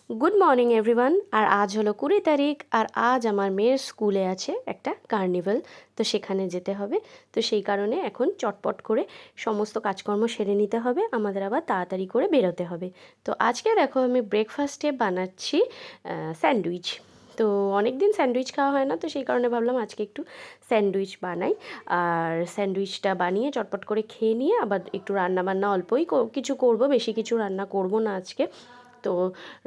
Good morning everyone. আর আজ হলো 20 তারিখ, আর আজ আমার মেয়ের স্কুলে আছে একটা কার্নিভাল, তো সেখানে যেতে হবে। তো সেই কারণে এখন চটপট করে সমস্ত কাজকর্ম সেরে নিতে হবে, আমাদের আবার তাড়াতাড়ি করে বেরোতে হবে। তো আজকে দেখো আমি ব্রেকফাস্টে বানাচ্ছি স্যান্ডউইচ। তো অনেক দিন স্যান্ডউইচ খাওয়া হয় না, তো সেই কারণে ভাবলাম আজকে একটু স্যান্ডউইচ বানাই। আর স্যান্ডউইচটা বানিয়ে চটপট করে খেয়ে নিয়ে আবার একটু রান্নাবান্না অল্পই কিছু করব, বেশি কিছু রান্না করব না আজকে। তো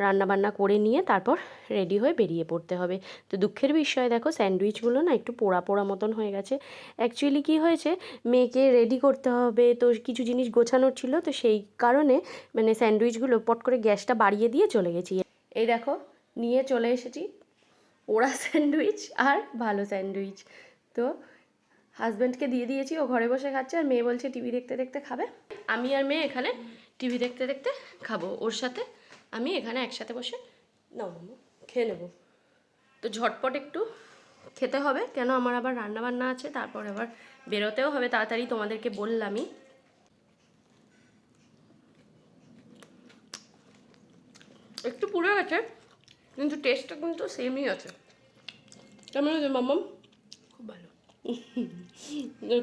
রান্নাবান্না করে নিয়ে তারপর রেডি হয়ে বেরিয়ে পড়তে হবে। তো দুঃখের বিষয় দেখো, স্যান্ডউইচগুলো না একটু পোড়া পোড়া মতন হয়ে গেছে। অ্যাকচুয়ালি কী হয়েছে, মেয়েকে রেডি করতে হবে, তো কিছু জিনিস গোছানোর ছিল, তো সেই কারণে মানে স্যান্ডউইচগুলো পট করে গ্যাসটা বাড়িয়ে দিয়ে চলে গেছি। এই দেখো নিয়ে চলে এসেছি পোড়া স্যান্ডউইচ আর ভালো স্যান্ডউইচ। তো হাজব্যান্ডকে দিয়ে দিয়েছি, ও ঘরে বসে খাচ্ছে, আর মেয়ে বলছে টিভি দেখতে দেখতে খাবে। আমি আর মেয়ে এখানে টিভি দেখতে দেখতে খাবো, ওর সাথে আমি এখানে একসাথে বসে নাও মামা খেয়ে নেবো। তো ঝটপট একটু খেতে হবে, কেন আমার আবার রান্না বান্না আছে, তারপর আবার বেরোতেও হবে তাড়াতাড়ি, তোমাদেরকে বললামই। একটু পুড়ে গেছে, কিন্তু টেস্টটা কিন্তু সেমই আছে। কেমন হয়েছে মাম্মাম? খুব ভালো।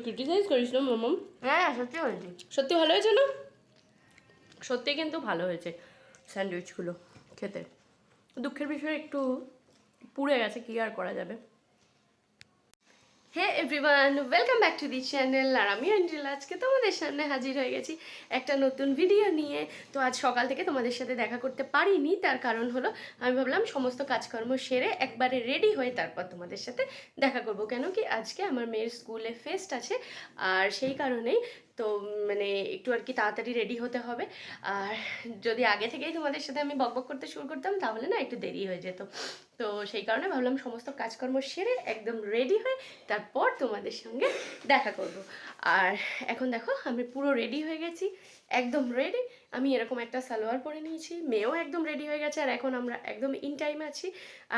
ক্রিটিসাইজ করিস না মাম্মাম? হ্যাঁ সত্যি হয়েছে, সত্যি ভালো হয়েছে না? সত্যি কিন্তু ভালো হয়েছে স্যান্ডউইচগুলো খেতে। দুঃখের বিষয় একটু পুড়ে গেছে, কী আর করা যাবে। Hey everyone, welcome back to the channel. আর আমি অঞ্জলা আজকে তোমাদের সামনে হাজির হয়ে গেছি একটা নতুন ভিডিও নিয়ে। তো আজ সকাল থেকে তোমাদের সাথে দেখা করতে পারিনি, তার কারণ হলো আমি ভাবলাম সমস্ত কাজকর্ম সেরে একবারে রেডি হয়ে তারপর তোমাদের সাথে দেখা করব, কেন কি আজকে আমার মেয়ের স্কুলে ফেস্ট আছে, আর সেই কারণেই তো মানে একটু আর কি তাড়াতাড়ি রেডি হতে হবে। আর যদি আগে থেকেই তোমাদের সাথে আমি বকবক করতে শুরু করতাম তাহলে না একটু দেরি হয়ে যেত। তো সেই কারণে ভাবলাম সমস্ত কাজকর্ম সেরে একদম রেডি হয়ে তারপর তোমাদের সঙ্গে দেখা করব। আর এখন দেখো আমি পুরো রেডি হয়ে গেছি, একদম রেডি। আমি এরকম একটা সালোয়ার পরে নিয়েছি, মেয়েও একদম রেডি হয়ে গেছে, আর এখন আমরা একদম ইন টাইম আছি।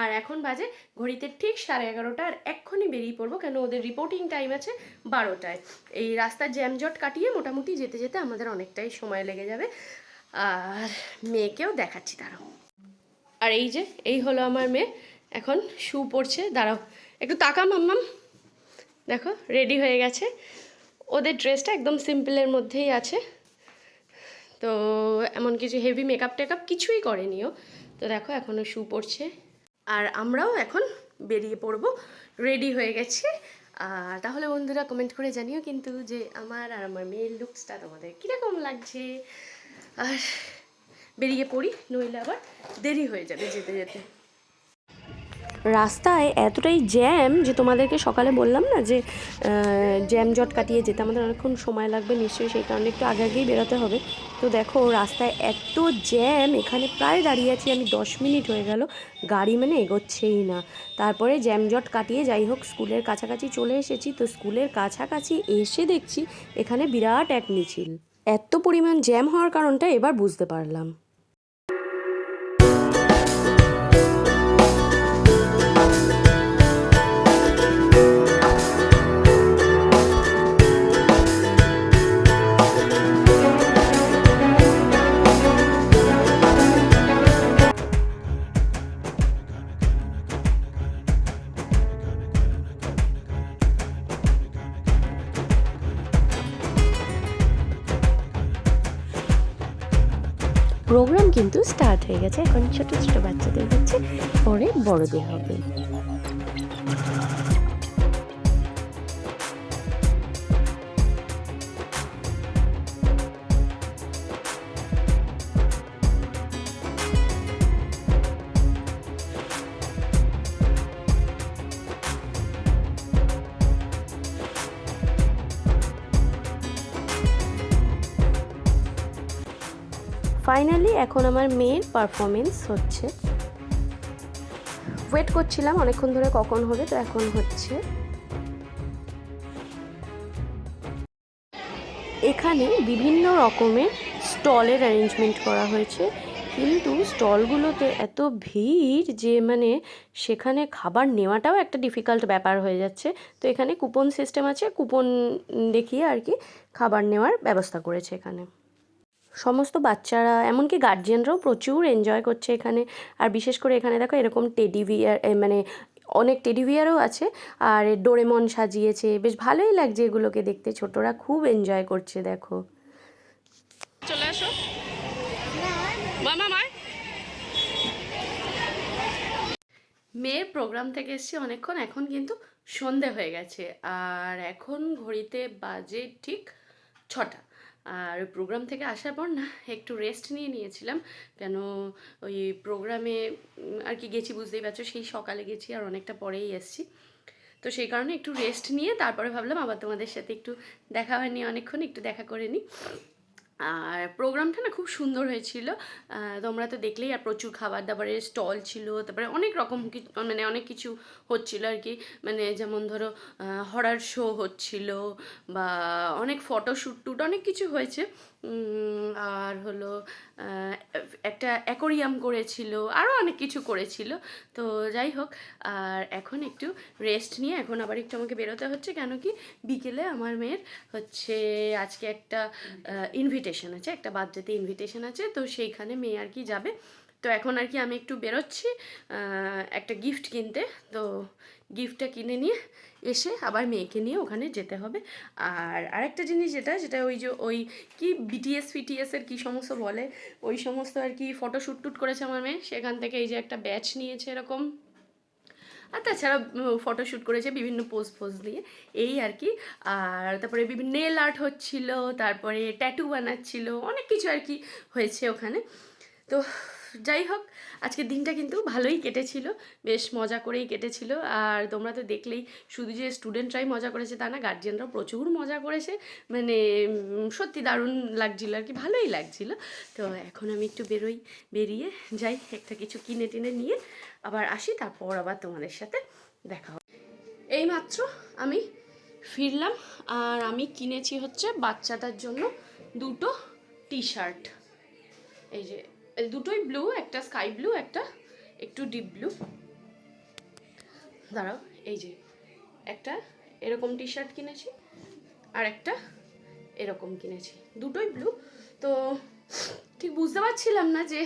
আর এখন বাজে ঘড়িতে ঠিক 11:30, আর এক্ষুনি বেরিয়ে পড়বো, কেন ওদের রিপোর্টিং টাইম আছে 12টায়। এই রাস্তার জ্যামজট কাটিয়ে মোটামুটি যেতে যেতে আমাদের অনেকটাই সময় লেগে যাবে। আর মেয়েকেও দেখাচ্ছি, দাঁড়াও। আর এই যে এই হলো আমার মেয়ে, এখন শু পরছে, দাঁড়াও একটু তাকা মাম্মাম। দেখো রেডি হয়ে গেছে, ওদের ড্রেসটা একদম সিম্পলের মধ্যেই আছে, তো এমন কিছু হেভি মেকআপ টেকআপ কিছুই করেনিও। তো দেখো এখনও শু পরছে, আর আমরাও এখন বেরিয়ে পড়বো, রেডি হয়ে গেছি। আর তাহলে বন্ধুরা কমেন্ট করে জানিও কিন্তু যে আমার আর আমার মেয়ের লুকসটা তোমাদের কীরকম লাগছে। আর বেরিয়ে পড়ি, নইলে আবার দেরি হয়ে যাবে যেতে যেতে। রাস্তায় এতটাই জ্যাম যে তোমাদেরকে সকালে বললাম না যে জ্যাম জট কাটিয়ে যেতে আমাদের অনেকক্ষণ সময় লাগবে নিশ্চয়ই, সেই কারণে একটু আগে আগেই বেরোতে হবে। তো দেখো রাস্তায় এত জ্যাম, এখানে প্রায় দাঁড়িয়ে আছি আমি 10 মিনিট হয়ে গেল, গাড়ি মানে এগোচ্ছেই না। তারপরে জ্যাম জট কাটিয়ে যাই হোক স্কুলের কাছাকাছি চলে এসেছি। তো স্কুলের কাছাকাছি এসে দেখছি এখানে বিরাট এক মিছিল। এত পরিমাণ জ্যাম হওয়ার কারণটা এবার বুঝতে পারলাম। প্রোগ্রাম কিন্তু স্টার্ট হয়ে গেছে, এখন ছোট ছোট বাচ্চাদের হচ্ছে, পরে বড়দের হবে। ফাইনালি এখন আমার মেয়ের পারফরমেন্স হচ্ছে, ওয়েট করছিলাম অনেকক্ষণ ধরে কখন হবে, তো এখন হচ্ছে। এখানে বিভিন্ন রকমের স্টলের অ্যারেঞ্জমেন্ট করা হয়েছে, কিন্তু স্টলগুলোতে এত ভিড় যে মানে সেখানে খাবার নেওয়াটাও একটা ডিফিকাল্ট ব্যাপার হয়ে যাচ্ছে। তো এখানে কুপন সিস্টেম আছে, কুপন দেখিয়ে আর কি খাবার নেওয়ার ব্যবস্থা করেছে এখানে। সমস্ত বাচ্চারা এমনকি গার্জিয়ানরাও প্রচুর এনজয় করছে এখানে। আর বিশেষ করে এখানে দেখো এরকম টেডি বিয়ার, মানে অনেক টেডি বিয়ারও আছে, আর ডোরেমন সাজিয়েছে, বেশ ভালোই লাগছে এগুলোকে দেখতে। ছোটরা খুব এনজয় করছে দেখো। চলে আসো মামা মার। মেয়ের প্রোগ্রাম থেকে এসেছি অনেকক্ষণ, এখন কিন্তু সন্ধে হয়ে গেছে, আর এখন ঘড়িতে বাজে ঠিক 6টা। আর প্রোগ্রাম থেকে আসার পর না একটু রেস্ট নিয়েছিলাম, কেন ওই প্রোগ্রামে আর কি গেছি, বুঝতেই পারছো, সেই সকালে গেছি আর অনেকটা পরেই এসেছি। তো সেই কারণে একটু রেস্ট নিয়ে তারপরে ভাবলাম আবার তোমাদের সাথে একটু দেখা হয়নি অনেকক্ষণ, একটু দেখা করে নিই। আর প্রোগ্রামটা না খুব সুন্দর হয়েছিল, তোমরা তো দেখলেই। আর প্রচুর খাবার দাবারের স্টল ছিল, তারপরে অনেক রকম মানে অনেক কিছু হচ্ছিল আর কি, মানে যেমন ধরো হরার শো হচ্ছিল, বা অনেক ফটোশ্যুট টুট অনেক কিছু হয়েছে। আর হলো একটা অ্যাকোরিয়াম করেছিল, আরও অনেক কিছু করেছিল। তো যাই হোক, আর এখন একটু রেস্ট নিয়ে এখন আবার একটু আমাকে বেরোতে হচ্ছে, কেন কি বিকেলে আমার মেয়ের হচ্ছে আজকে একটা ইনভিটেশন আছে, একটা বার্থডেতে ইনভিটেশন আছে, তো সেইখানে মেয়ে আর কি যাবে। তো এখন আর কি আমি একটু বেরোচ্ছি একটা গিফট কিনতে। তো গিফটটা কিনে নিয়ে এসে আবার মেয়েকে নিয়ে ওখানে যেতে হবে। আর আরেকটা জিনিস যেটা ওই যে ওই কি বিটিএস ফিটিএসের কী সমস্ত বলে, ওই সমস্ত আর কি ফটোশ্যুট টুট করেছে আমার মেয়ে, সেখান থেকে এই যে একটা ব্যাচ নিয়েছে এরকম। আর তাছাড়া ফটোশ্যুট করেছে বিভিন্ন পোজ দিয়ে, এই আর কি। আর তারপরে বিভিন্ন নেল আর্ট হচ্ছিল, তারপরে ট্যাটু বানাচ্ছিল, অনেক কিছু আর কি হয়েছে ওখানে। তো যাই হোক, আজকের দিনটা কিন্তু ভালোই কেটেছিল, বেশ মজা করেই কেটেছিল। আর তোমরা তো দেখলেই, শুধু যে স্টুডেন্টরাই মজা করেছে তা না, গার্জিয়ানরাও প্রচুর মজা করেছে, মানে সত্যি দারুণ লাগছিলো আর কি, ভালোই লাগছিলো। তো এখন আমি একটু বেরিয়ে যাই, একটা কিছু কিনে টিনে নিয়ে আবার আসি, তারপর আবার তোমাদের সাথে দেখা হবে। এইমাত্র আমি ফিরলাম, আর আমি কিনেছি হচ্ছে বাচ্চাটার জন্য দুটো টি শার্ট। এই যে দুটোই ব্লু, একটা স্কাই ব্লু, একটা একটু ডিপ ব্লু। দাঁড়াও, এই যে একটা এরকম টি শার্ট কিনেছি, আর একটা এরকম কিনেছি, দুটোই ব্লু। তো ঠিক বুঝতে পারছিলাম না যে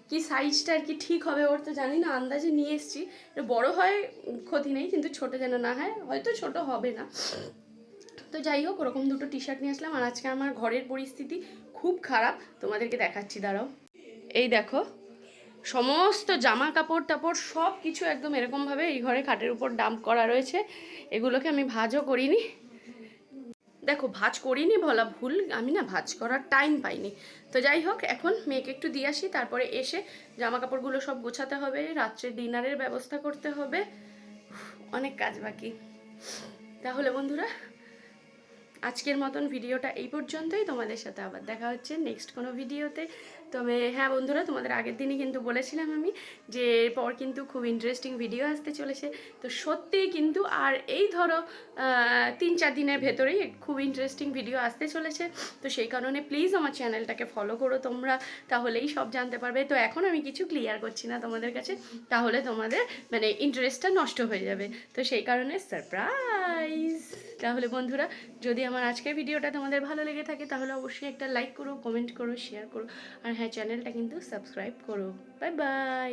কি সাইজটা আর কি ঠিক হবে ওর, তো জানি না, আন্দাজে নিয়ে এসেছি। বড় হয় ক্ষতি নেই, কিন্তু ছোট যেন না হয়, হয়তো ছোট হবে না। তো যাই হোক, ওরকম দুটো টি শার্ট নিয়ে আসলাম। আর আজকে আমার ঘরের পরিস্থিতি খুব খারাপ, তোমাদেরকে দেখাচ্ছি, দাঁড়াও। এই দেখো, সমস্ত জামা কাপড় টাপড় সব কিছু একদম এরকমভাবে এই ঘরে খাটের উপর ডাম্প করা রয়েছে। এগুলোকে আমি ভাঁজও করিনি, দেখো ভাঁজ করিনি বলা ভুল, আমি না ভাঁজ করার টাইম পাইনি। তো যাই হোক, এখন মেয়েকে একটু দিয়ে আসি, তারপরে এসে জামা কাপড়গুলো সব গোছাতে হবে, রাত্রে ডিনারের ব্যবস্থা করতে হবে, অনেক কাজ বাকি। তাহলে বন্ধুরা, আজকের মতন ভিডিওটা এই পর্যন্তই। তোমাদের সাথে আবার দেখা হচ্ছে নেক্সট কোনো ভিডিওতে। তবে হ্যাঁ বন্ধুরা, তোমাদের আগের দিনই কিন্তু বলেছিলাম আমি যে এরপর কিন্তু খুব ইন্টারেস্টিং ভিডিও আসতে চলেছে। তো সত্যিই কিন্তু আর এই ধরো 3-4 দিনের ভেতরেই খুব ইন্টারেস্টিং ভিডিও আসতে চলেছে। তো সেই কারণে প্লিজ আমার চ্যানেলটাকে ফলো করো তোমরা, তাহলেই সব জানতে পারবে। তো এখন আমি কিছু ক্লিয়ার করছি না তোমাদের কাছে, তাহলে তোমাদের মানে ইন্টারেস্টটা নষ্ট হয়ে যাবে। তো সেই কারণে সারপ্রাইজ। তাহলে বন্ধুরা, যদি আমার আজকের ভিডিওটা তোমাদের ভালো লেগে থাকে, তাহলে অবশ্যই একটা লাইক করো, কমেন্ট করো, শেয়ার করো, আর হ্যাঁ, চ্যানেলটা কিন্তু সাবস্ক্রাইব করো। Bye bye.